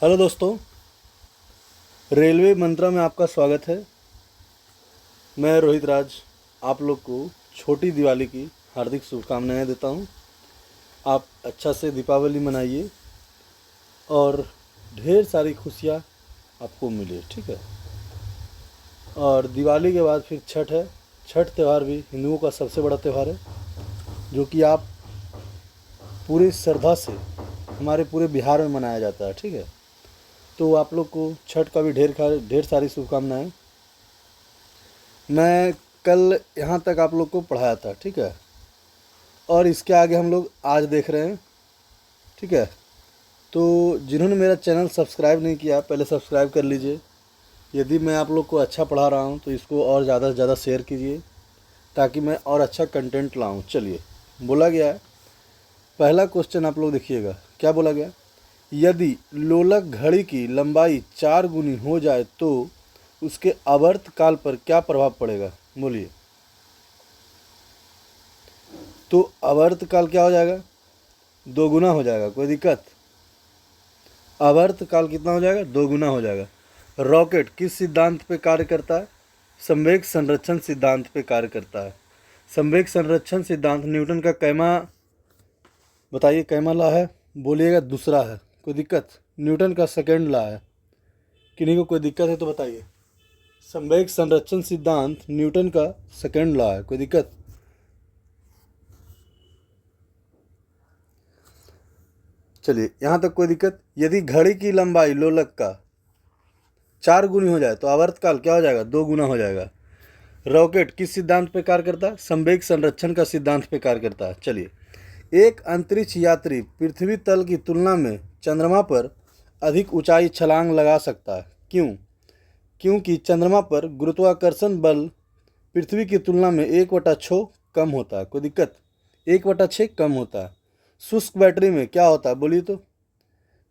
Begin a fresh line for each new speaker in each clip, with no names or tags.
Hello दोस्तों, railway मंत्रा में आपका स्वागत है। मैं रोहित राज आप लोग को छोटी दिवाली की हार्दिक शुभकामनाएं देता हूं। आप अच्छा से दीपावली मनाइए और ढेर सारी खुशियां आपको मिले, ठीक है। और दिवाली के बाद फिर छठ है। छठ त्यौहार भी हिंदुओं का सबसे बड़ा त्यौहार है, जो कि आप पूरी श्रद्धा से हमारे पूरे बिहार में मनाया जाता है, ठीक है। तो आप लोग को छठ का भी ढेर सारी शुभकामनाएं। मैं कल यहाँ तक आप लोग को पढ़ाया था, ठीक है। और इसके आगे हम लोग आज देख रहे हैं, ठीक है। तो जिन्होंने मेरा चैनल सब्सक्राइब नहीं किया, पहले सब्सक्राइब कर लीजिए। यदि मैं आप लोग को अच्छा पढ़ा रहा हूँ तो इसको और ज़्यादा से ज़्यादा शेयर कीजिए, ताकि मैं और अच्छा कंटेंट लाऊँ। चलिए, बोला गया है, पहला क्वेश्चन आप लोग देखिएगा। क्या बोला गया? यदि लोलक घड़ी की लंबाई 4 गुनी हो जाए तो उसके आवर्त काल पर क्या प्रभाव पड़ेगा? बोलिए। तो आवर्त काल क्या हो जाएगा? 2 गुना हो जाएगा। कोई दिक्कत? आवर्त काल कितना हो जाएगा? 2 गुना हो जाएगा। रॉकेट किस सिद्धांत पे कार्य करता है? संवेग संरक्षण सिद्धांत पे कार्य करता है। संवेग संरक्षण सिद्धांत न्यूटन का कैमा, बताइए कैमा लॉ है? बोलिएगा दूसरा है। कोई दिक्कत? न्यूटन का सेकेंड लॉ है। किन्हीं को कोई दिक्कत है तो बताइए। संवेग संरक्षण सिद्धांत न्यूटन का सेकेंड लॉ है। कोई दिक्कत? चलिए, यहाँ तक कोई दिक्कत? यदि घड़ी की लंबाई लोलक का 4 गुनी हो जाए तो आवर्तकाल क्या हो जाएगा? 2 गुना हो जाएगा। रॉकेट किस सिद्धांत पे कार्य करता है? संवेग संरक्षण का सिद्धांत पे कार्य करता है। चलिए, एक अंतरिक्ष यात्री पृथ्वी तल की तुलना में चंद्रमा पर अधिक ऊंचाई छलांग लगा सकता है। क्यों? क्योंकि चंद्रमा पर गुरुत्वाकर्षण बल पृथ्वी की तुलना में 1/6 कम होता है। कोई दिक्कत? 1/6 कम होता है। शुष्क बैटरी में क्या होता है? बोलिए तो।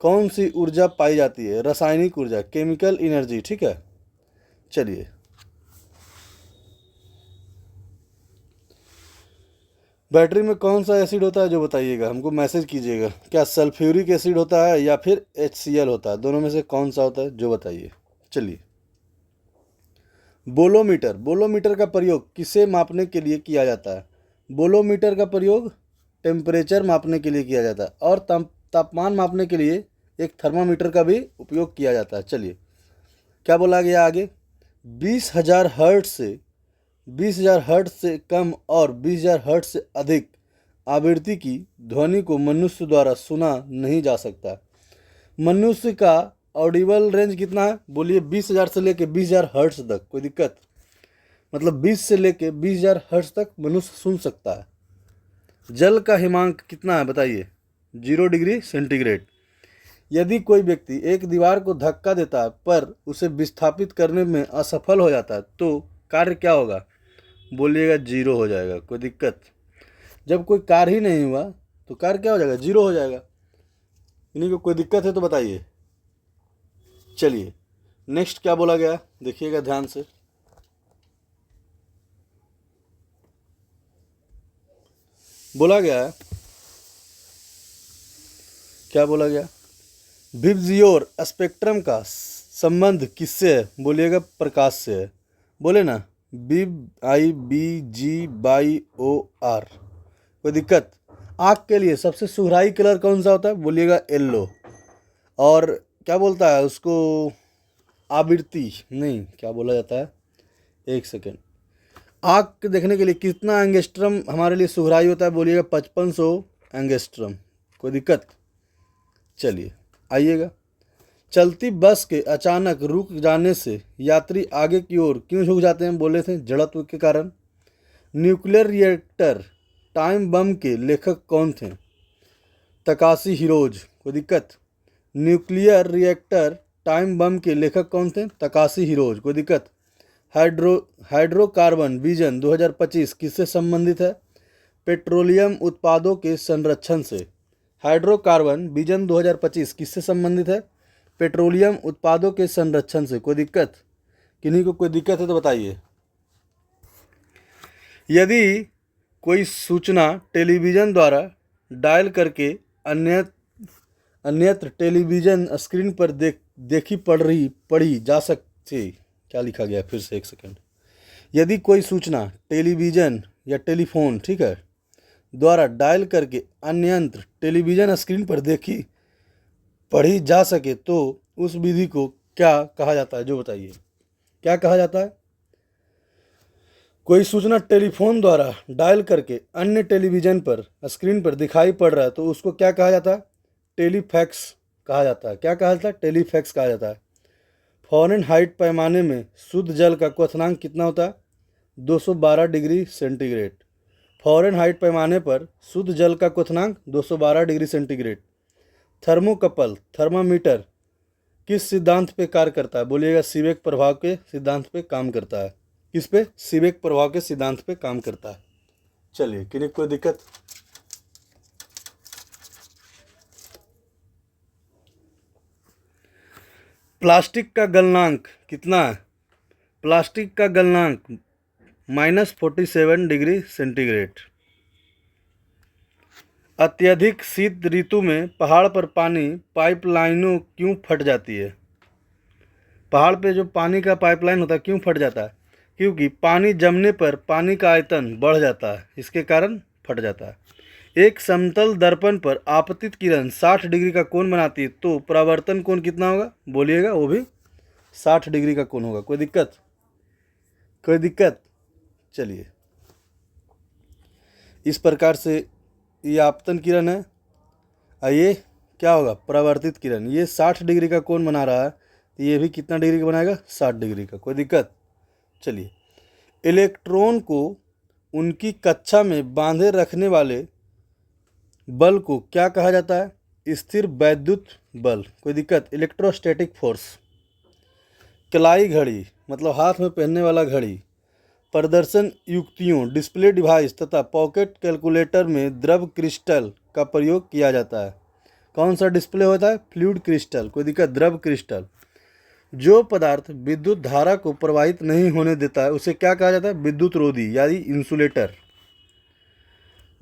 कौन सी ऊर्जा पाई जाती है? रासायनिक ऊर्जा, केमिकल एनर्जी, ठीक है। चलिए, बैटरी में कौन सा एसिड होता है जो बताइएगा, हमको मैसेज कीजिएगा। क्या सल्फ्यूरिक एसिड होता है या फिर HCl होता है? दोनों में से कौन सा होता है जो बताइए। चलिए, बोलोमीटर। बोलोमीटर का प्रयोग किसे मापने के लिए किया जाता है? बोलोमीटर का प्रयोग टेम्परेचर मापने के लिए किया जाता है, और तापमान मापने के लिए एक थर्मामीटर का भी उपयोग किया जाता है। चलिए, क्या बोला गया आगे? 20,000 हर्ट्ज से 20,000 हर्ट्ज से कम और 20,000 हर्ट्ज से अधिक आवृत्ति की ध्वनि को मनुष्य द्वारा सुना नहीं जा सकता। मनुष्य का ऑडिबल रेंज कितना है? बोलिए। 20,000 से लेके 20,000 हर्ट्ज तक। कोई दिक्कत? मतलब 20 से लेके 20,000 हर्ट्ज तक मनुष्य सुन सकता है। जल का हिमांक कितना है बताइए? 0 डिग्री सेंटीग्रेड। यदि कोई व्यक्ति एक दीवार को धक्का देता है पर उसे विस्थापित करने में असफल हो जाता है तो कार्य क्या होगा? बोलिएगा 0 हो जाएगा। कोई दिक्कत? जब कोई कार्य ही नहीं हुआ तो कार्य क्या हो जाएगा? 0 हो जाएगा। इन्हीं को कोई दिक्कत है तो बताइए। चलिए, नेक्स्ट क्या बोला गया, देखिएगा ध्यान से। बोला गया है, क्या बोला गया? विबजियोर स्पेक्ट्रम का संबंध किससे है? बोलिएगा प्रकाश से है। बोले ना, BIBG/OR। कोई दिक्कत? आँख के लिए सबसे सुघराई कलर कौन सा होता है? बोलिएगा येलो। और क्या बोलता है उसको? आवृत्ति नहीं, क्या बोला जाता है? एक सेकेंड। आँख देखने के लिए कितना एंगस्ट्रम हमारे लिए सुघराई होता है? बोलिएगा 5500 एंगस्ट्रम। कोई दिक्कत? चलिए, आइएगा। चलती बस के अचानक रुक जाने से यात्री आगे की ओर क्यों झुक जाते हैं? बोले थे जड़त्व के कारण। न्यूक्लियर रिएक्टर टाइम बम के लेखक कौन थे? Takeshi heroes. कोई दिक्कत? न्यूक्लियर रिएक्टर टाइम बम के लेखक कौन थे? Takeshi heroes. कोई दिक्कत? हाइड्रोकार्बन विजन 2025 किससे संबंधित है? पेट्रोलियम उत्पादों के संरक्षण से। हाइड्रोकार्बन विजन 2025 किससे संबंधित है? पेट्रोलियम उत्पादों के संरक्षण से। कोई दिक्कत? किन्हीं को कोई दिक्कत है तो बताइए। यदि कोई सूचना टेलीविज़न द्वारा डायल करके अन्य अन्यत्र टेलीविज़न स्क्रीन पर देखी पढ़ी जा सकती। क्या लिखा गया फिर से, एक सेकंड। यदि कोई सूचना टेलीविज़न या टेलीफोन, ठीक है, द्वारा डायल करके अन्यत्र टेलीविज़न स्क्रीन पर देखी पढ़ी जा सके तो उस विधि को क्या कहा जाता है, जो बताइए क्या कहा जाता है। कोई सूचना टेलीफोन द्वारा डायल करके अन्य टेलीविज़न पर स्क्रीन पर दिखाई पड़ रहा है तो उसको क्या कहा जाता है, टेलीफैक्स कहा जाता है। क्या कहा जाता है, टेलीफैक्स कहा जाता है। फ़ारेनहाइट पैमाने में शुद्ध जल का क्वथनांक कितना होता है, 212 डिग्री सेंटीग्रेड। फ़ारेनहाइट पैमाने पर शुद्ध जल का क्वथनांक 212 डिग्री सेंटीग्रेड। थर्मोकपल थर्मामीटर किस सिद्धांत पे कार्य करता है, बोलिएगा सीबेक प्रभाव के सिद्धांत पे काम करता है। किस पे, सीबेक प्रभाव के सिद्धांत पे काम करता है। चलिए, किन्हीं कोई दिक्कत। प्लास्टिक का गलनांक कितना है, प्लास्टिक का गलनांक -47 डिग्री सेंटीग्रेड। अत्यधिक शीत ऋतु में पहाड़ पर पानी पाइपलाइनों क्यों फट जाती है, पहाड़ पे जो पानी का पाइपलाइन होता है क्यों फट जाता है, क्योंकि पानी जमने पर पानी का आयतन बढ़ जाता है, इसके कारण फट जाता है। एक समतल दर्पण पर आपतित किरण 60 डिग्री का कोण बनाती है तो परावर्तन कोण कितना होगा, बोलिएगा, वो भी 60 डिग्री का कोण होगा। कोई दिक्कत, कोई दिक्कत। चलिए, इस प्रकार से ये आपतन किरण है, ये क्या होगा, परावर्तित किरण। ये 60 डिग्री का कोण बना रहा है तो ये भी कितना डिग्री का बनाएगा, 60 डिग्री का। कोई दिक्कत। चलिए, इलेक्ट्रॉन को उनकी कक्षा में बांधे रखने वाले बल को क्या कहा जाता है, स्थिर वैद्युत बल। कोई दिक्कत, इलेक्ट्रोस्टैटिक फोर्स। कलाई घड़ी मतलब हाथ में पहनने वाला घड़ी, प्रदर्शन युक्तियों, डिस्प्ले डिवाइस तथा पॉकेट कैलकुलेटर में द्रव क्रिस्टल का प्रयोग किया जाता है। कौन सा डिस्प्ले होता है, फ्लूइड क्रिस्टल। कोई दिक्कत, द्रव क्रिस्टल। जो पदार्थ विद्युत धारा को प्रवाहित नहीं होने देता है उसे क्या कहा जाता है, विद्युत रोधी यानी इंसुलेटर।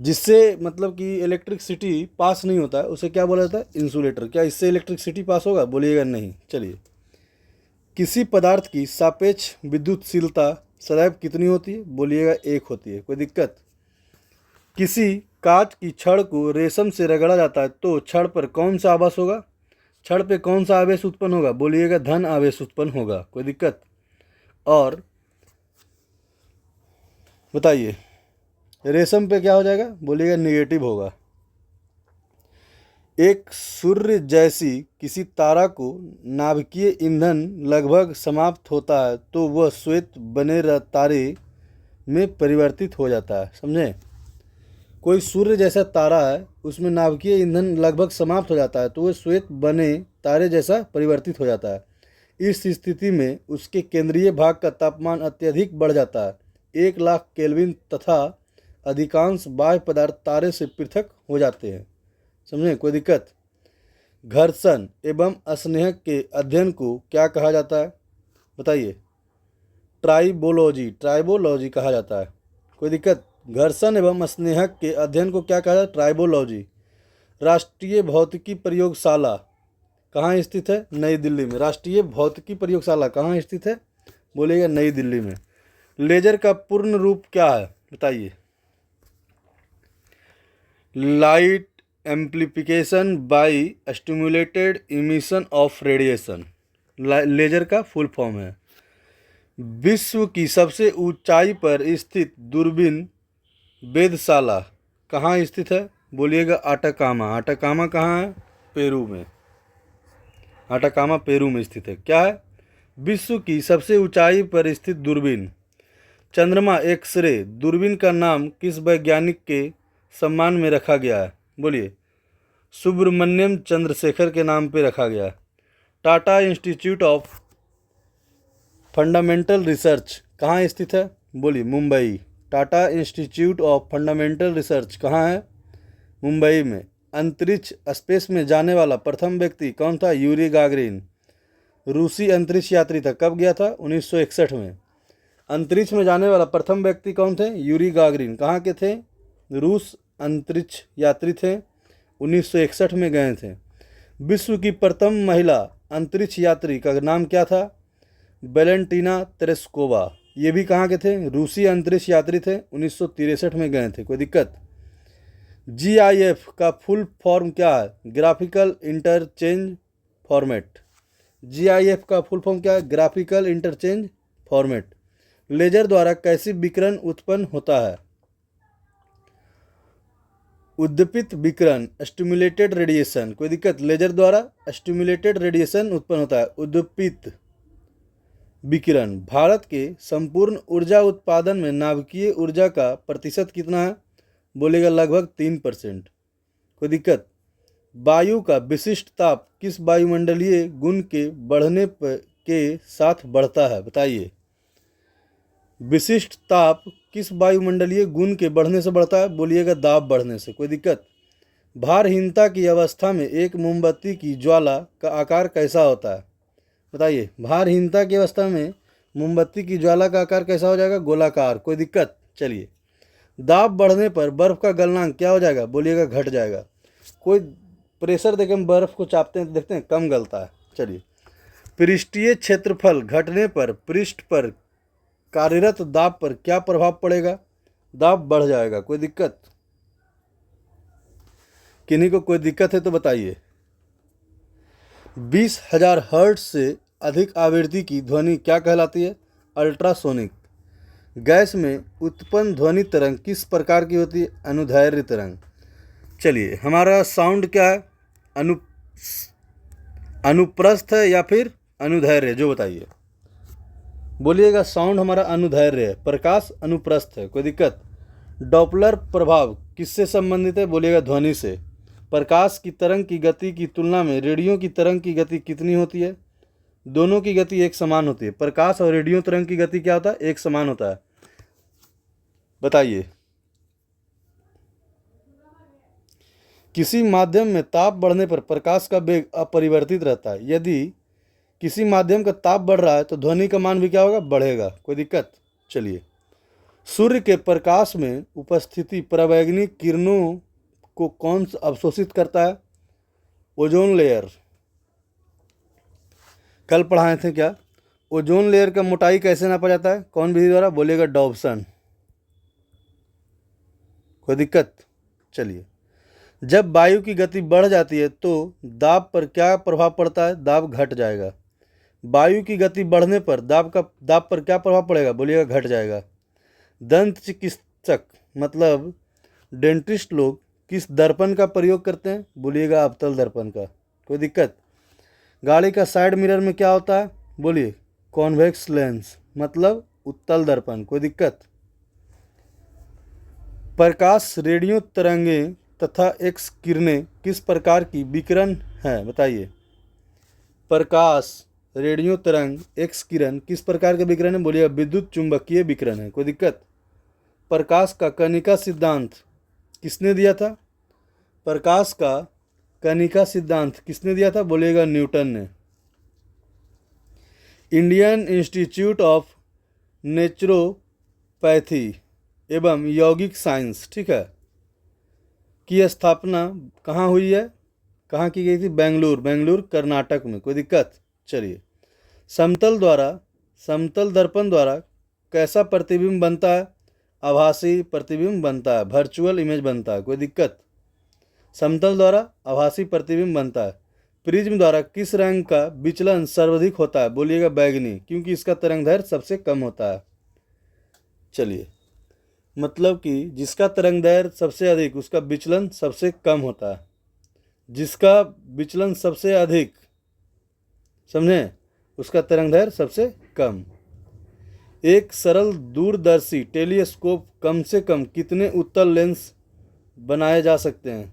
जिससे मतलब कि इलेक्ट्रिसिटी पास नहीं होता है उसे क्या बोला जाता है, इंसुलेटर। क्या इससे इलेक्ट्रिसिटी पास होगा, बोलिएगा नहीं। चलिए, किसी पदार्थ की सापेक्ष विद्युतशीलता सदैव कितनी होती है, बोलिएगा 1 होती है। कोई दिक्कत। किसी कांच की छड़ को रेशम से रगड़ा जाता है तो छड़ पर कौन सा आवेश होगा, छड़ पे कौन सा आवेश उत्पन्न होगा, बोलिएगा धन आवेश उत्पन्न होगा। कोई दिक्कत। और बताइए, रेशम पे क्या हो जाएगा, बोलिएगा निगेटिव होगा। एक सूर्य जैसी किसी तारा को नाभिकीय ईंधन लगभग समाप्त होता है तो वह श्वेत बने तारे में परिवर्तित हो जाता है। समझे, कोई सूर्य जैसा तारा है उसमें नाभिकीय ईंधन लगभग समाप्त हो जाता है तो वह श्वेत बने तारे जैसा परिवर्तित हो जाता है। इस स्थिति में उसके केंद्रीय भाग का तापमान अत्यधिक बढ़ जाता है, 1,00,000 केल्विन, तथा अधिकांश बाह्य पदार्थ तारे से पृथक हो जाते हैं। समझे, कोई दिक्कत। घर्षण एवं स्नेह के अध्ययन को क्या कहा जाता है, बताइए, ट्राइबोलॉजी, ट्राइबोलॉजी कहा जाता है। कोई दिक्कत। घर्षण एवं स्नेह के अध्ययन को क्या कहा जाता है, ट्राइबोलॉजी। राष्ट्रीय भौतिकी प्रयोगशाला कहाँ स्थित है, नई दिल्ली में। राष्ट्रीय भौतिकी प्रयोगशाला कहाँ स्थित है, बोलिएगा नई दिल्ली में। लेजर का पूर्ण रूप क्या है, बताइए, light amplification by stimulated emission of radiation, laser का फुल फॉर्म है। विश्व की सबसे ऊंचाई पर स्थित दूरबीन वेधशाला कहाँ स्थित है, बोलिएगा आटाकामा। आटाकामा कहाँ है, पेरू में। आटाकामा पेरू में स्थित है। क्या है, विश्व की सबसे ऊंचाई पर स्थित दूरबीन। चंद्रमा एक्सरे दूरबीन का नाम किस वैज्ञानिक के सम्मान में रखा गया है, बोलिए, सुब्रमण्यम चंद्रशेखर के नाम पे रखा गया। Tata institute of fundamental research कहाँ स्थित है, बोलिए, Mumbai. Tata institute of fundamental research कहाँ है, मुंबई में। अंतरिक्ष स्पेस में जाने वाला प्रथम व्यक्ति कौन था, यूरी गागरिन, रूसी अंतरिक्ष यात्री था। कब गया था, 1961 में। अंतरिक्ष में जाने वाला प्रथम व्यक्ति कौन थे, यूरी गागरिन। कहाँ के थे, रूस अंतरिक्ष यात्री थे, 1961 में गए थे। विश्व की प्रथम महिला अंतरिक्ष यात्री का नाम क्या था? Valentina Tereshkova. ये भी कहाँ के थे? रूसी अंतरिक्ष यात्री थे, 1963 में गए थे। कोई दिक्कत? GIF का फुल फॉर्म क्या है? Graphical interchange format. GIF का फुल फॉर्म क्या है? Graphical interchange format. लेजर द्वारा कैसी विकिरण उत्पन्न होता है? उद्दीपित विकिरण, स्टिमुलेटेड रेडिएशन। कोई दिक्कत? लेजर द्वारा स्टिमुलेटेड रेडिएशन उत्पन्न होता है, उद्दीपित विकिरण। भारत के संपूर्ण ऊर्जा उत्पादन में नाभिकीय ऊर्जा का प्रतिशत कितना है? बोलेगा लगभग 3%। कोई दिक्कत? वायु का विशिष्ट ताप किस वायुमंडलीय गुण के बढ़ने के साथ बढ़ता है? बताइए। विशिष्ट ताप किस वायुमंडलीय गुण के बढ़ने से बढ़ता है? बोलिएगा दाब बढ़ने से। कोई दिक्कत? भारहीनता की अवस्था में एक मोमबत्ती की ज्वाला का आकार कैसा होता है? बताइए। भारहीनता की अवस्था में मोमबत्ती की ज्वाला का आकार कैसा हो जाएगा? गोलाकार। कोई दिक्कत? चलिए। दाब बढ़ने पर बर्फ का गलनांक क्या हो जाएगा? बोलिएगा घट जाएगा। कोई प्रेशर देकर हम बर्फ को चापते हैं तो देखते हैं कम गलता है। चलिए। पृष्ठीय क्षेत्रफल घटने पर पृष्ठ पर कार्यरत दाब पर क्या प्रभाव पड़ेगा? दाब बढ़ जाएगा। कोई दिक्कत? किन्हीं को कोई दिक्कत है तो बताइए। 20,000 हर्ट्ज से अधिक आवृत्ति की ध्वनि क्या कहलाती है? अल्ट्रासोनिक। गैस में उत्पन्न ध्वनि तरंग किस प्रकार की होती है? अनुदैर्ध्य तरंग। चलिए, हमारा साउंड क्या है? अनुप्रस्थ है या फिर अनुदैर्ध्य? जो बताइए। बोलिएगा। साउंड हमारा अनुदैर्ध्य है, प्रकाश अनुप्रस्थ है। कोई दिक्कत? डॉपलर प्रभाव किससे संबंधित है? बोलिएगा ध्वनि से। प्रकाश की तरंग की गति की तुलना में रेडियो की तरंग की गति कितनी होती है? दोनों की गति एक समान होती है। प्रकाश और रेडियो तरंग की गति क्या होता है? एक समान होता है। बताइए। किसी माध्यम में ताप बढ़ने पर प्रकाश का वेग अपरिवर्तित रहता है। यदि किसी माध्यम का ताप बढ़ रहा है तो ध्वनि का मान भी क्या होगा? बढ़ेगा। कोई दिक्कत? चलिए। सूर्य के प्रकाश में उपस्थिति परावैंगनी किरणों को कौन अवशोषित करता है? Ozone layer. कल पढ़ाए थे क्या? ओजोन लेयर का मोटाई कैसे नापा जाता है? कौन विधि द्वारा? बोलेगा डॉब्सन। कोई दिक्कत? चलिए। जब वायु की गति बढ़ जाती है तो दाब पर क्या प्रभाव पड़ता है? दाब घट जाएगा। वायु की गति बढ़ने पर दाब पर क्या प्रभाव पड़ेगा? बोलिएगा घट जाएगा। दंत चिकित्सक मतलब डेंटिस्ट लोग किस दर्पण का प्रयोग करते हैं? बोलिएगा अवतल दर्पण का। कोई दिक्कत? गाड़ी का साइड मिरर में क्या होता है? बोलिए। कॉन्वेक्स लेंस मतलब उत्तल दर्पण। कोई दिक्कत? प्रकाश, रेडियो तरंगें तथा एक्स किरणें किस प्रकार की विकिरण है? बताइए। प्रकाश, रेडियो तरंग, एक्स किरण किस प्रकार के विकिरण है? बोलिए विद्युत चुंबकीय विकिरण है। कोई दिक्कत? प्रकाश का कणिका सिद्धांत किसने दिया था? प्रकाश का कणिका सिद्धांत किसने दिया था? बोलिएगा न्यूटन ने। इंडियन इंस्टीट्यूट ऑफ नेचुरोपैथी एवं यौगिक साइंस, ठीक है, की स्थापना कहाँ हुई है? कहाँ की गई थी? बेंगलुरु कर्नाटक में। कोई दिक्कत? चलिए। समतल दर्पण द्वारा कैसा प्रतिबिंब बनता है? आभासी प्रतिबिंब बनता है, वर्चुअल इमेज बनता है। कोई दिक्कत? समतल द्वारा आभासी प्रतिबिंब बनता है। प्रिज्म द्वारा किस रंग का विचलन सर्वाधिक होता है? बोलिएगा बैगनी, क्योंकि इसका तरंगदैर्घ्य सबसे कम होता है। चलिए। मतलब कि जिसका तरंगदैर्घ्य सबसे अधिक उसका विचलन सबसे कम होता है। जिसका विचलन सबसे अधिक, समझे, उसका तरंगदैर्घ्य सबसे कम। एक सरल दूरदर्शी टेलीस्कोप कम से कम कितने उत्तल लेंस बनाए जा सकते हैं?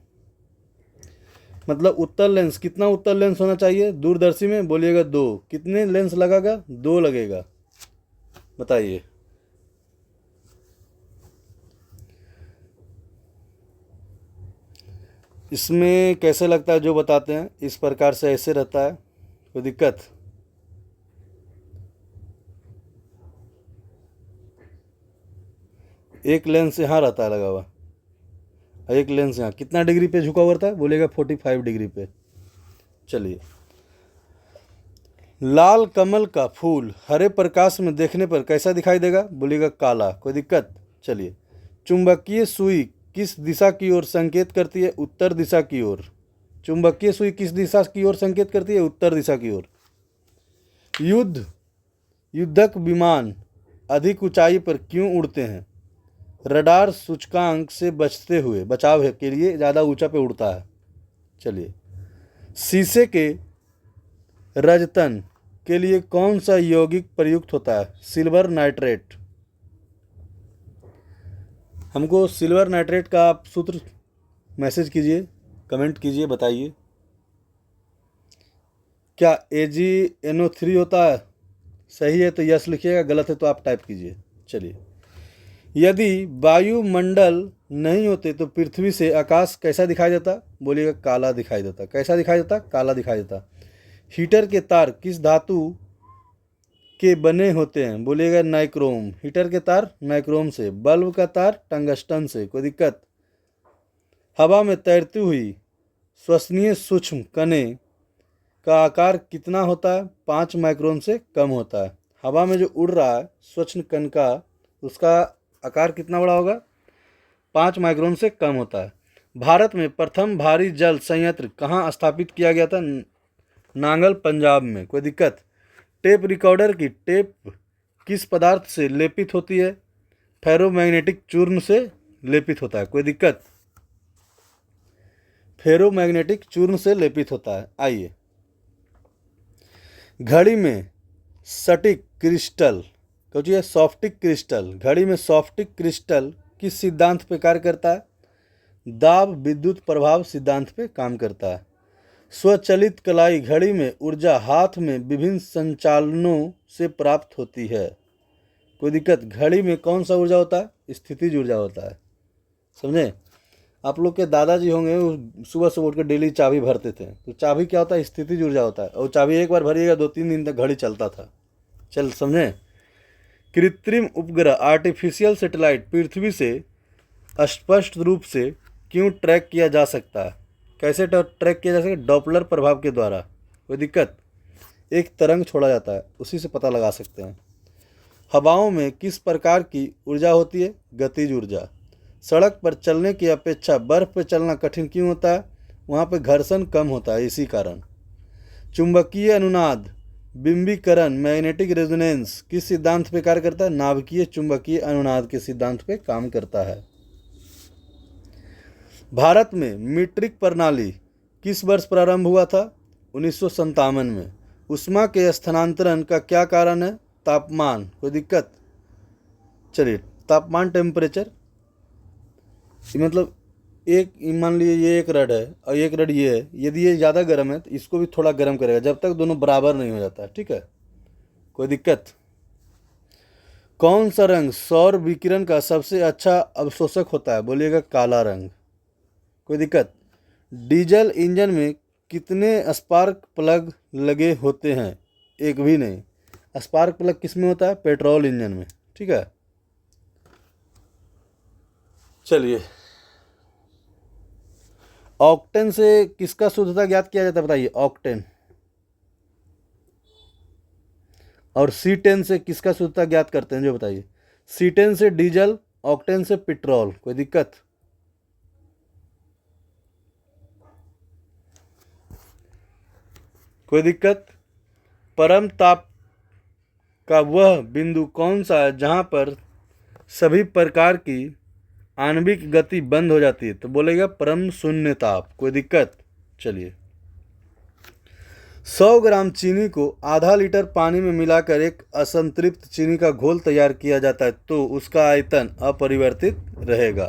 मतलब उत्तल लेंस, कितना उत्तल लेंस होना चाहिए दूरदर्शी में? बोलिएगा 2। कितने लेंस लगेगा? 2 लगेगा। बताइए। इसमें कैसे लगता है जो बताते हैं? इस प्रकार से ऐसे रहता है। कोई दिक्कत? एक लेंस यहाँ रहता है लगा हुआ, एक लेंस यहाँ। कितना डिग्री पे झुका हुआ रहता है? बोलेगा 45 डिग्री पे। चलिए, लाल कमल का फूल हरे प्रकाश में देखने पर कैसा दिखाई देगा? बोलिएगा काला। कोई दिक्कत? चलिए, चुंबकीय सुई किस दिशा की ओर संकेत करती है? उत्तर दिशा की ओर। चुंबकीय सुई किस दिशा की ओर संकेत करती है? उत्तर दिशा की ओर। युद्धक विमान अधिक ऊंचाई पर क्यों उड़ते हैं? रडार सूचकांक से बचाव के लिए ज़्यादा ऊंचा पे उड़ता है। चलिए, शीशे के रजतन के लिए कौन सा यौगिक प्रयुक्त होता है? Silver nitrate. हमको सिल्वर नाइट्रेट का आप सूत्र मैसेज कीजिए, कमेंट कीजिए, बताइए। क्या AgNO3 होता है? सही है तो यस लिखिएगा, गलत है तो आप टाइप कीजिए। चलिए, यदि वायुमंडल नहीं होते तो पृथ्वी से आकाश कैसा दिखाई देता? बोलिएगा काला दिखाई देता। कैसा दिखाई देता? काला दिखाई देता। हीटर के तार किस धातु के बने होते हैं? बोलिएगा नाइक्रोम। हीटर के तार नाइक्रोम से। बल्ब का तार टंगस्टन से। कोई दिक्कत? हवा में तैरती हुई श्वसनीय सूक्ष्म कणे का आकार कितना होता है? 5 माइक्रोन से कम होता है। हवा में जो उड़ रहा है सूक्ष्म कण का, उसका आकार कितना बड़ा होगा? 5 माइक्रोन से कम होता है। भारत में प्रथम भारी जल संयंत्र कहाँ स्थापित किया गया था? नांगल, पंजाब में। कोई दिक्कत? टेप रिकॉर्डर की टेप किस पदार्थ से लेपित होती है? फेरोमैग्नेटिक चूर्ण से लेपित होता है। कोई दिक्कत? फेरोमैग्नेटिक चूर्ण से लेपित होता है। आइए, घड़ी में सटिक क्रिस्टल, सोचिए सॉफ्टिक क्रिस्टल, घड़ी में सॉफ्टिक क्रिस्टल किस सिद्धांत पे कार्य करता है? दाब विद्युत प्रभाव सिद्धांत पे काम करता है। स्वचालित कलाई घड़ी में ऊर्जा हाथ में विभिन्न संचालनों से प्राप्त होती है। कोई दिक्कत? घड़ी में कौन सा ऊर्जा होता है? स्थितिज ऊर्जा होता है। समझे? आप लोग के दादाजी होंगे, वो सुबह सुबह उठ कर डेली चाबी भरते थे, तो चाबी क्या होता है? स्थितिज ऊर्जा होता है। और चाबी एक बार भरिएगा 2-3 दिन तक घड़ी चलता था। चल समझे? कृत्रिम उपग्रह आर्टिफिशियल सैटेलाइट पृथ्वी से स्पष्ट रूप से क्यों ट्रैक किया जा सकता है? कैसे ट्रैक किया जा सकता है? डॉपलर प्रभाव के द्वारा। कोई दिक्कत? एक तरंग छोड़ा जाता है, उसी से पता लगा सकते हैं। हवाओं में किस प्रकार की ऊर्जा होती है? गतिज ऊर्जा। सड़क पर चलने की अपेक्षा बर्फ पर चलना कठिन क्यों होता है? वहाँ पे घर्षण कम होता है, इसी कारण। चुंबकीय अनुनाद बिंबीकरण मैग्नेटिक रेजोनेंस किस सिद्धांत पे कार्य करता है? नाभिकीय चुंबकीय अनुनाद के सिद्धांत पे काम करता है। भारत में मीट्रिक प्रणाली किस वर्ष प्रारंभ हुआ था? 1957 में। ऊष्मा के स्थानांतरण का क्या कारण है? तापमान। कोई दिक्कत? चलिए, तापमान टेम्परेचर, मतलब एक मान लीजिए ये एक रड है और एक रड ये है, यदि ये ज़्यादा गर्म है तो इसको भी थोड़ा गर्म करेगा जब तक दोनों बराबर नहीं हो जाता। ठीक है? कोई दिक्कत? कौन सा रंग सौर विकिरण का सबसे अच्छा अवशोषक होता है? बोलिएगा काला रंग। कोई दिक्कत? डीजल इंजन में कितने स्पार्क प्लग लगे होते हैं? एक भी नहीं। स्पार्क प्लग किस में होता है? पेट्रोल इंजन में। ठीक है? चलिए, ऑक्टेन से किसका शुद्धता ज्ञात किया जाता है? बताइए। ऑक्टेन। और C10 से किसका शुद्धता ज्ञात करते हैं? जो बताइए। C10 से डीजल, ऑक्टेन से पेट्रोल। कोई दिक्कत? कोई दिक्कत? परम ताप का वह बिंदु कौन सा है जहां पर सभी प्रकार की आणविक गति बंद हो जाती है? तो बोलेगा परम शून्य ताप। कोई दिक्कत? चलिए, 100 ग्राम चीनी को आधा लीटर पानी में मिलाकर एक असंतृप्त चीनी का घोल तैयार किया जाता है तो उसका आयतन अपरिवर्तित रहेगा।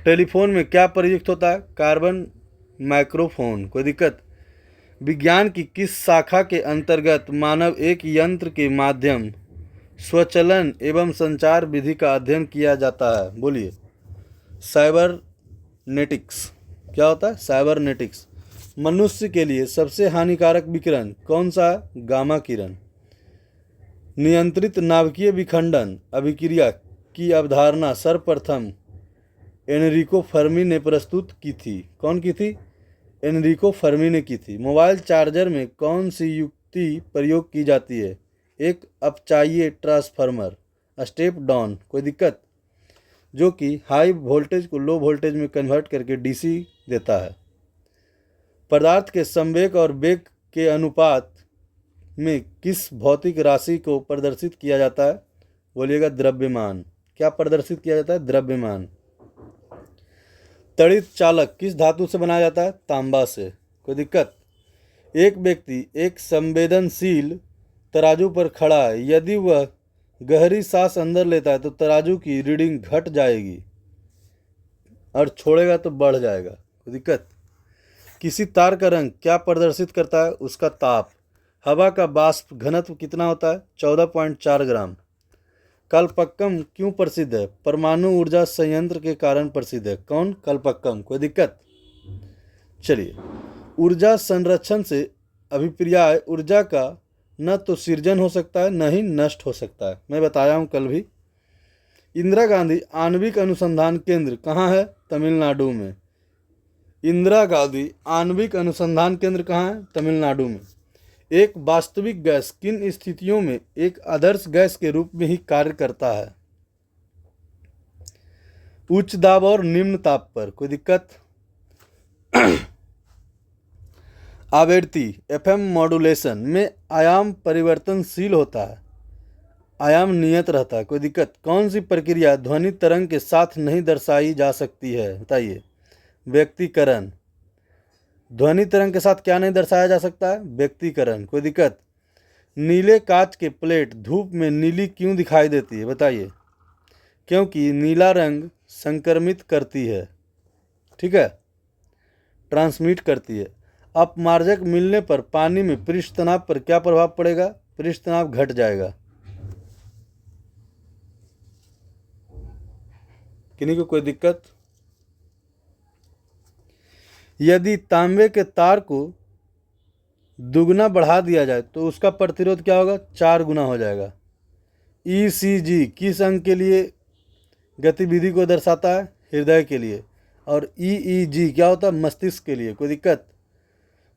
टेलीफोन में क्या प्रयुक्त होता है? Carbon microphone. कोई दिक्कत? विज्ञान की किस शाखा के अंतर्गत मानव एक यंत्र के माध्यम स्वचलन एवं संचार विधि का अध्ययन किया जाता है? बोलिए। साइबरनेटिक्स। क्या होता है? साइबरनेटिक्स। मनुष्य के लिए सबसे हानिकारक विकिरण कौन सा है? गामा किरण। नियंत्रित नाभिकीय विखंडन अभिक्रिया की अवधारणा सर्वप्रथम एनरिको फर्मी ने प्रस्तुत की थी। कौन की थी? एनरिको फर्मी ने की थी। मोबाइल चार्जर में कौन सी युक्ति प्रयोग की जाती है? एक अपचायी ट्रांसफार्मर, स्टेप डाउन, कोई दिक्कत, जो कि हाई वोल्टेज को लो वोल्टेज में कन्वर्ट करके डीसी देता है। पदार्थ के संवेग और वेग के अनुपात में किस भौतिक राशि को प्रदर्शित किया जाता है? बोलिएगा द्रव्यमान। क्या प्रदर्शित किया जाता है? द्रव्यमान। तड़ित चालक किस धातु से बनाया जाता है? तांबा से, कोई दिक्कत। एक व्यक्ति एक संवेदनशील तराजू पर खड़ा है, यदि वह गहरी सांस अंदर लेता है तो तराजू की रीडिंग घट जाएगी और छोड़ेगा तो बढ़ जाएगा, कोई दिक्कत। किसी तार का रंग क्या प्रदर्शित करता है? उसका ताप। हवा का वाष्प घनत्व कितना होता है? 14.4 ग्राम। कल्पक्कम क्यों प्रसिद्ध है? परमाणु ऊर्जा संयंत्र के कारण प्रसिद्ध है। कौन? कल्पक्कम, कोई दिक्कत। चलिए, ऊर्जा संरक्षण से अभिप्राय ऊर्जा का न तो सृजन हो सकता है न ही नष्ट हो सकता है। मैं बताया हूँ कल भी। इंदिरा गांधी आणविक अनुसंधान केंद्र कहाँ है? तमिलनाडु में। इंदिरा गांधी आणविक अनुसंधान केंद्र कहाँ है? तमिलनाडु में। एक वास्तविक गैस किन स्थितियों में एक आदर्श गैस के रूप में ही कार्य करता है? उच्च दाब और निम्न ताप पर, कोई दिक्कत। आवृत्ति एफएम मॉड्यूलेशन में आयाम परिवर्तनशील होता है, आयाम नियत रहता है, कोई दिक्कत। कौन सी प्रक्रिया ध्वनि तरंग के साथ नहीं दर्शाई जा सकती है? बताइए। व्यक्तीकरण। ध्वनि तरंग के साथ क्या नहीं दर्शाया जा सकता है? व्यक्तीकरण, कोई दिक्कत। नीले कांच के प्लेट धूप में नीली क्यों दिखाई देती है? बताइए। क्योंकि नीला रंग संक्रमित करती है, ठीक है, ट्रांसमिट करती है। अपमार्जक मिलने पर पानी में पृष्ठ तनाव पर क्या प्रभाव पड़ेगा? पृष्ठ तनाव घट जाएगा। किन्हीं को कोई दिक्कत? यदि तांबे के तार को दुगना बढ़ा दिया जाए तो उसका प्रतिरोध क्या होगा? 4 गुना हो जाएगा। ईसीजी किस अंग के लिए गतिविधि को दर्शाता है? हृदय के लिए। और ईईजी क्या होता है? मस्तिष्क के लिए, कोई दिक्कत।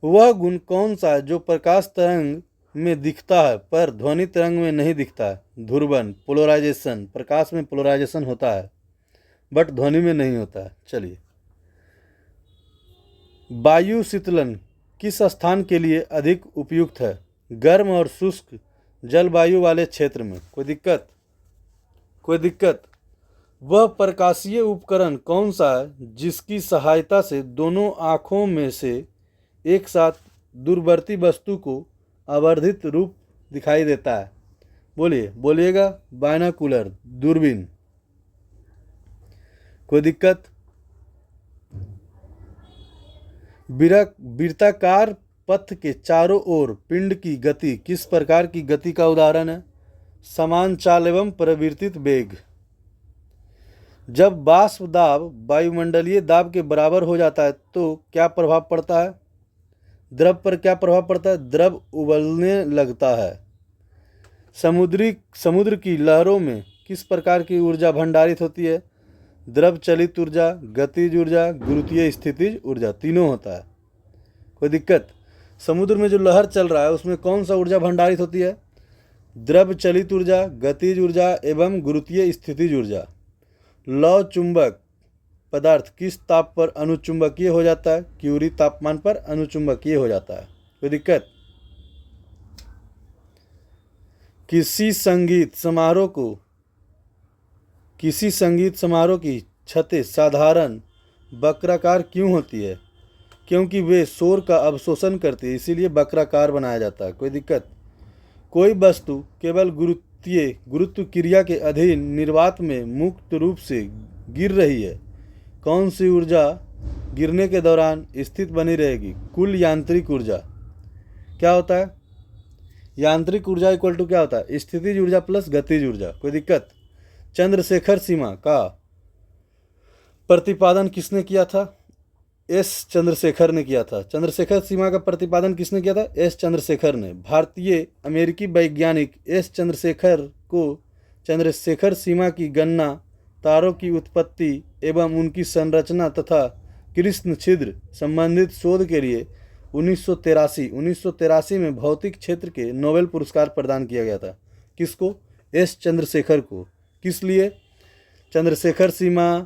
वह गुण कौन सा है जो प्रकाश तरंग में दिखता है पर ध्वनि तरंग में नहीं दिखता है? ध्रुवन, पोलराइजेशन। प्रकाश में पोलराइजेशन होता है बट ध्वनि में नहीं होता है। चलिए, वायु शीतलन किस स्थान के लिए अधिक उपयुक्त है? गर्म और शुष्क जलवायु वाले क्षेत्र में, कोई दिक्कत, कोई दिक्कत। वह प्रकाशीय उपकरण कौन सा है जिसकी सहायता से दोनों आँखों में से एक साथ दूरवर्ती वस्तु को आवर्धित रूप दिखाई देता है? बोलिएगा। बायनाकुलर, दूरबीन, कोई दिक्कत। वृत्ताकार पथ के चारों ओर पिंड की गति किस प्रकार की गति का उदाहरण है? समान चाल एवं परिवर्तित वेग। जब वाष्प दाब वायुमंडलीय दाब के बराबर हो जाता है तो क्या प्रभाव पड़ता है? द्रव पर क्या प्रभाव पड़ता है? द्रव उबलने लगता है। समुद्र की लहरों में किस प्रकार की ऊर्जा भंडारित होती है? द्रव चलित ऊर्जा, गतिज ऊर्जा, गुरुत्वीय स्थितिज ऊर्जा, तीनों होता है, कोई दिक्कत। समुद्र में जो लहर चल रहा है उसमें कौन सा ऊर्जा भंडारित होती है? द्रव चलित ऊर्जा, गतिज ऊर्जा एवं गुरुत्वीय स्थितिज ऊर्जा। लौह चुंबक पदार्थ किस ताप पर अनुचुंबकीय हो जाता है? क्यूरी तापमान पर अनुचुंबकीय हो जाता है, कोई दिक्कत। किसी संगीत समारोह की छतें साधारण वक्राकार क्यों होती है? क्योंकि वे शोर का अवशोषण करती है, इसीलिए वक्राकार बनाया जाता है, कोई दिक्कत। कोई वस्तु केवल गुरुत्व क्रिया के अधीन निर्वात में मुक्त रूप से गिर रही है, कौन सी ऊर्जा गिरने के दौरान स्थित बनी रहेगी? कुल यांत्रिक ऊर्जा। क्या होता है? यांत्रिक ऊर्जा इक्वल टू क्या होता है? स्थितिज ऊर्जा प्लस गतिज ऊर्जा, कोई दिक्कत। चंद्रशेखर सीमा का प्रतिपादन किसने किया था? एस चंद्रशेखर ने किया था। चंद्रशेखर सीमा का प्रतिपादन किसने किया था? एस चंद्रशेखर ने। भारतीय अमेरिकी वैज्ञानिक एस चंद्रशेखर को चंद्रशेखर सीमा की गणना, तारों की उत्पत्ति एवं उनकी संरचना तथा कृष्ण छिद्र संबंधित शोध के लिए 1983 में भौतिक क्षेत्र के नोबेल पुरस्कार प्रदान किया गया था। किसको? एस चंद्रशेखर को। किस लिए? चंद्रशेखर सीमा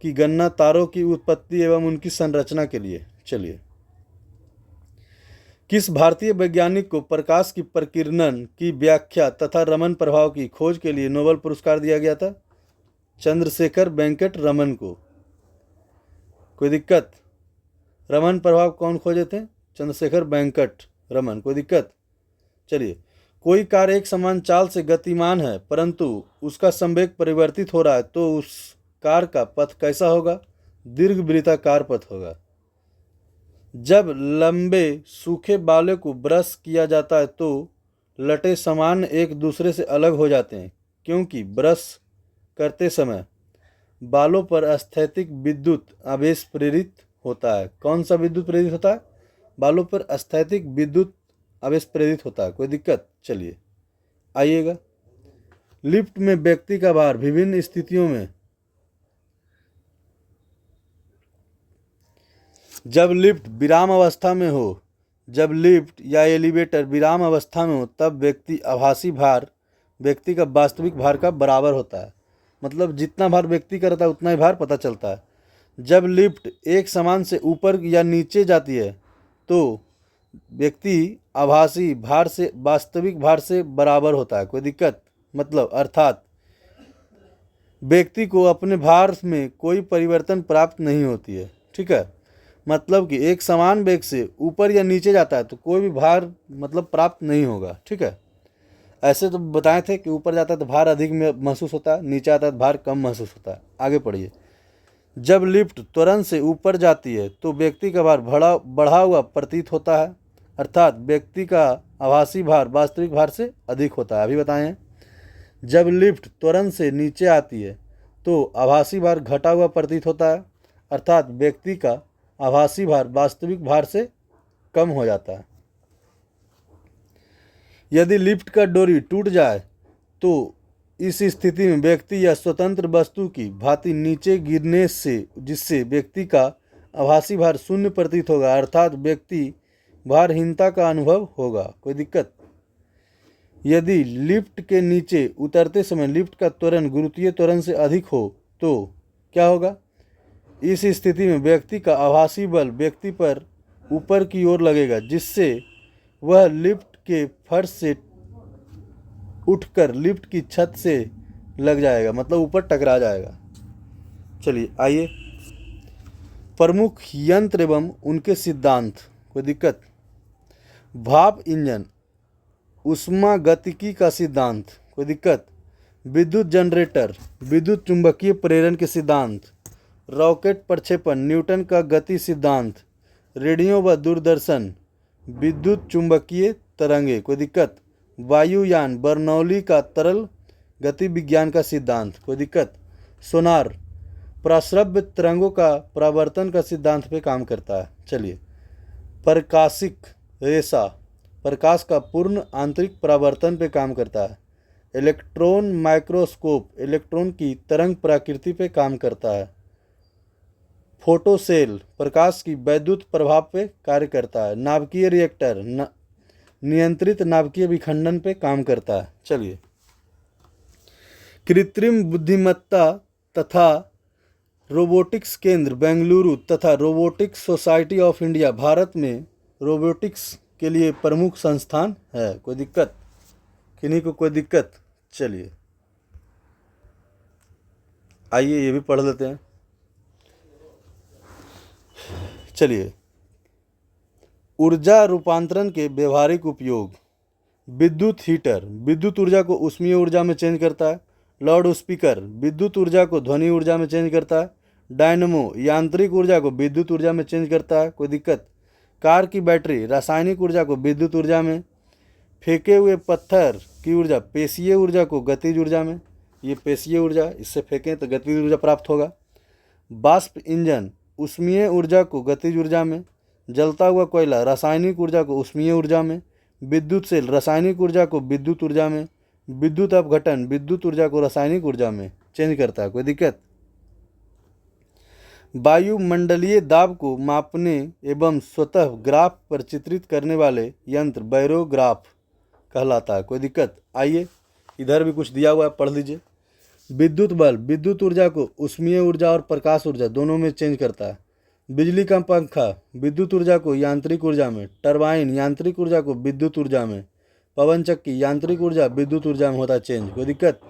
की गणना तारों की उत्पत्ति एवं उनकी संरचना के लिए। चलिए, किस भारतीय वैज्ञानिक को प्रकाश की प्रकीर्णन की व्याख्या तथा रमन प्रभाव की खोज के लिए नोबेल पुरस्कार दिया गया था? चंद्रशेखर वेंकट रमन को। कोई दिक्कत? रमन प्रभाव कौन खोजे थे? चंद्रशेखर वेंकट रमन। कोई दिक्कत? चलिए, कोई कार एक समान चाल से गतिमान है परंतु उसका संवेग परिवर्तित हो रहा है तो उस कार का पथ कैसा होगा? दीर्घवृत्ताकार पथ होगा। जब लंबे सूखे बालों को ब्रश किया जाता है तो लटे सामान्य एक दूसरे से अलग हो जाते हैं क्योंकि ब्रश करते समय बालों पर स्थैतिक विद्युत आवेश प्रेरित होता है। कौन सा विद्युत प्रेरित होता है? बालों पर स्थैतिक विद्युत आवेश प्रेरित होता है। कोई दिक्कत? चलिए आइएगा, लिफ्ट में व्यक्ति का भार विभिन्न स्थितियों में, जब लिफ्ट विराम अवस्था में हो, जब लिफ्ट या एलिवेटर विराम अवस्था में हो तब व्यक्ति आभासी भार व्यक्ति का वास्तविक भार का बराबर होता है। मतलब जितना भार व्यक्ति का रहता है उतना ही भार पता चलता है। जब लिफ्ट एक समान से ऊपर या नीचे जाती है तो व्यक्ति आभासी भार से वास्तविक भार से बराबर होता है। कोई दिक्कत? मतलब अर्थात व्यक्ति को अपने भार में कोई परिवर्तन प्राप्त नहीं होती है। ठीक है, मतलब कि एक समान वेग से ऊपर या नीचे जाता है तो कोई भी भार मतलब प्राप्त नहीं होगा। ठीक है, ऐसे तो बताए थे कि ऊपर जाता है तो भार अधिक महसूस होता है, नीचे आता है तो भार कम महसूस होता है। आगे पढ़िए। जब लिफ्ट त्वरण से ऊपर जाती है तो व्यक्ति का भार बढ़ा हुआ प्रतीत होता है, अर्थात व्यक्ति का आभासी भार वास्तविक भार से अधिक होता है। अभी बताएं हैं। जब लिफ्ट त्वरण से नीचे आती है तो आभासी भार घटा हुआ प्रतीत होता है, अर्थात व्यक्ति का आभासी भार वास्तविक भार से कम हो जाता है। यदि लिफ्ट का डोरी टूट जाए तो इस स्थिति में व्यक्ति या स्वतंत्र वस्तु की भांति नीचे गिरने से जिससे व्यक्ति का आभासी भार शून्य प्रतीत होगा, अर्थात व्यक्ति भारहीनता का अनुभव होगा। कोई दिक्कत? यदि लिफ्ट के नीचे उतरते समय लिफ्ट का त्वरण गुरुत्वीय त्वरण से अधिक हो तो क्या होगा? इस स्थिति में व्यक्ति का आभासी बल व्यक्ति पर ऊपर की ओर लगेगा जिससे वह लिफ्ट के फर्श से उठकर लिफ्ट की छत से लग जाएगा, मतलब ऊपर टकरा जाएगा। चलिए आइए, प्रमुख यंत्र एवं उनके सिद्धांत। कोई दिक्कत? भाप इंजन, उष्मागतिकी का सिद्धांत। कोई दिक्कत? विद्युत जनरेटर, विद्युत चुंबकीय प्रेरण के सिद्धांत। रॉकेट प्रक्षेपण, न्यूटन का गति सिद्धांत। रेडियो व दूरदर्शन, विद्युत चुंबकीय तरंगे। कोई दिक्कत? वायुयान, बर्नौली का तरल गति विज्ञान का सिद्धांत। कोई दिक्कत? सोनार, प्रश्रव्य तरंगों का परावर्तन का सिद्धांत पे काम करता है। चलिए, प्रकाशिक रेशा, प्रकाश का पूर्ण आंतरिक परावर्तन पे काम करता है। इलेक्ट्रॉन माइक्रोस्कोप, इलेक्ट्रॉन की तरंग प्रकृति पे काम करता है। फोटोसेल, प्रकाश की वैद्युत प्रभाव पे कार्य करता है। नाभिकीय रिएक्टर, नियंत्रित नाभिकीय विखंडन पे काम करता है। चलिए, कृत्रिम बुद्धिमत्ता तथा रोबोटिक्स केंद्र बेंगलुरु तथा robotics society of India Bharat में रोबोटिक्स के लिए प्रमुख संस्थान है। कोई दिक्कत? किन्हीं को कोई दिक्कत? चलिए आइए ये भी पढ़ लेते हैं। चलिए, ऊर्जा रूपांतरण के व्यवहारिक उपयोग। विद्युत हीटर विद्युत ऊर्जा को ऊष्मीय ऊर्जा में चेंज करता है। लाउड स्पीकर विद्युत ऊर्जा को ध्वनि ऊर्जा में चेंज करता है। डायनमो यांत्रिक ऊर्जा को विद्युत ऊर्जा में चेंज करता है। कोई दिक्कत? कार की बैटरी रासायनिक ऊर्जा को विद्युत ऊर्जा में। फेंके हुए पत्थर की ऊर्जा पेशीय ऊर्जा को गतिज ऊर्जा में। ये पेशीय ऊर्जा, इससे फेंकें तो गतिज ऊर्जा प्राप्त होगा। वाष्प इंजन ऊष्मीय ऊर्जा को गतिज ऊर्जा में। जलता हुआ कोयला रासायनिक ऊर्जा को ऊष्मीय ऊर्जा में। विद्युत सेल रासायनिक ऊर्जा को विद्युत ऊर्जा में। विद्युत अपघटन विद्युत ऊर्जा को रासायनिक ऊर्जा में चेंज करता है। कोई दिक्कत? वायुमंडलीय दाब को मापने एवं स्वतः ग्राफ पर चित्रित करने वाले यंत्र बैरोग्राफ कहलाता है। कोई दिक्कत? आइए इधर भी कुछ दिया हुआ है, पढ़ लीजिए। विद्युत बल्ब विद्युत ऊर्जा को ऊष्मीय ऊर्जा और प्रकाश ऊर्जा दोनों में चेंज करता है। बिजली का पंखा विद्युत ऊर्जा को यांत्रिक ऊर्जा में, टरबाइन यांत्रिक ऊर्जा को विद्युत ऊर्जा में, पवन चक्की यांत्रिक ऊर्जा विद्युत ऊर्जा में होता है चेंज। कोई दिक्कत?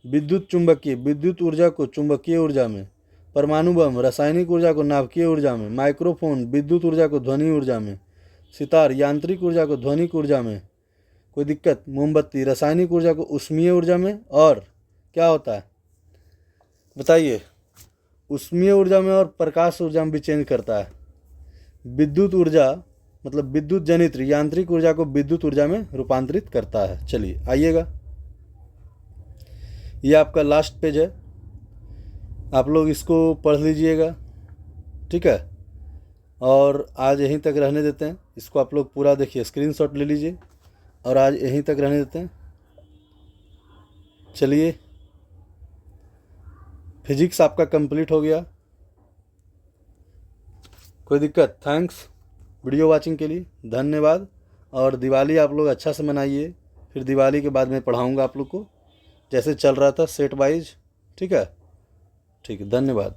विद्युत चुंबकीय विद्युत ऊर्जा को चुंबकीय ऊर्जा में, परमाणु बम रासायनिक ऊर्जा को नाभिकीय ऊर्जा में, माइक्रोफोन विद्युत ऊर्जा को ध्वनि ऊर्जा में, सितार यांत्रिक ऊर्जा को ध्वनिक ऊर्जा में। कोई दिक्कत? मोमबत्ती रासायनिक ऊर्जा को ऊष्मीय ऊर्जा में, और क्या होता है बताइए? ऊष्मीय ऊर्जा में और प्रकाश ऊर्जा में भी चेंज करता है। विद्युत ऊर्जा मतलब विद्युत जनित यांत्रिक ऊर्जा को विद्युत ऊर्जा में रूपांतरित करता है। चलिए आइएगा, ये आपका लास्ट पेज है, आप लोग इसको पढ़ लीजिएगा, ठीक है। और आज यहीं तक रहने देते हैं, इसको आप लोग पूरा देखिए, स्क्रीनशॉट ले लीजिए और आज यहीं तक रहने देते हैं। चलिए, फिजिक्स आपका कंप्लीट हो गया। कोई दिक्कत? थैंक्स वीडियो वाचिंग के लिए, धन्यवाद। और दिवाली आप लोग अच्छा से मनाइए, फिर दिवाली के बाद मैं पढ़ाऊँगा आप लोग को, जैसे चल रहा था सेट वाइज, ठीक है। ठीक है, धन्यवाद।